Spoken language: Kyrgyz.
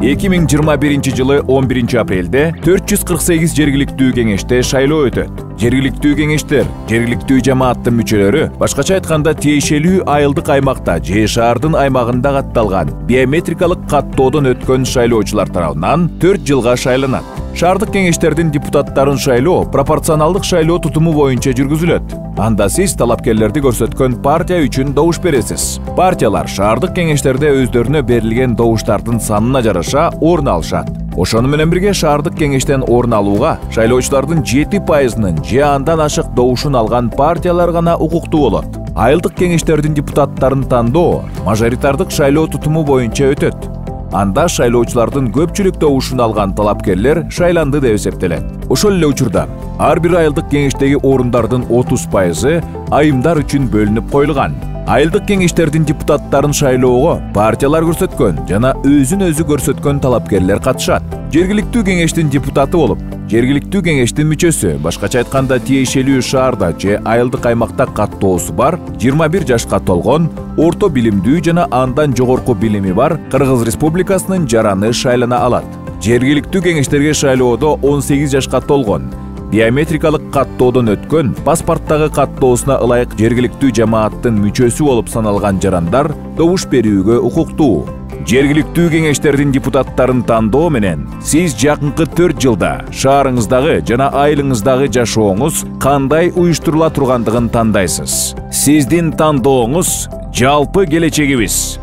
2021-жылы 11-апрелде 448 жергиликтүү кеңеште шайлоо өтөт. Жергиликтүү кеңештер, жергиликтүү жамааттын мүчөлөрү, башкача айтканда тиешелүү айылдык аймакта же шаардын аймагында катталган биометрикалык каттоодон өткөн шайлоочулар тарабынан 4 жылга шайланат. Шаардык кеңештердин депутаттарын шайлоо пропорционалдык шайлоо тутуму боюнча жүргүзүлөт. Анда сиз талапкерлерди көрсөткөн партия үчүн добуш бересиз. Партиялар шаардык кеңештерде өздөрүнө берилген добуштардын санына жараша орун алышат. Ошону менен бирге шаардык кеңештен орун алууга шайлоочулардын 7%-нын же андан ашык добушун алган партиялар гана укуктуу болот. Айылдык кеңештердин депутаттарын тандоо мажоритардык шайлоо тутуму боюнча өтөт. Анда шайлоочулардын көпчүлүк добушун алган талапкерлер шайланды деп эсептелет. Ошол эле учурда ар бир айылдык кеңештеги орундардын 30%-ы айымдар үчүн бөлүнүп коюлган. Айылдык кеңештердин депутаттарын шайлоого партиялар көрсөткөн жана өзүн өзү көрсөткөн талапкерлер катышат. Жергиликтүү кеңештин депутаты болуп, жергиликтүү кеңештин мүчөсү, башкача айтканда тиешелүү шаарда же айылдык аймакта каттоосу бар, 21 жашка толгон, орто билимдүү жана андан жогорку билими бар Кыргыз Республикасынын жараны шайлана алат. Жергиликтүү кеңештерге шайлоодо 18 жашка толгон, биометрикалык каттоодон өткөн, паспорттагы каттоосуна ылайык жергиликтүү жамааттын мүчөсү болуп саналган жарандар добуш берүүгө укуктуу. Жергиликтүү кеңештердин депутаттарын тандоо менен сиз жакынкы 4 жылда шаарыңыздагы жана айылыңыздагы жашооңуз кандай уюштурула тургандыгын тандайсыз. Сиздин тандооңуз жалпы келечегибиз.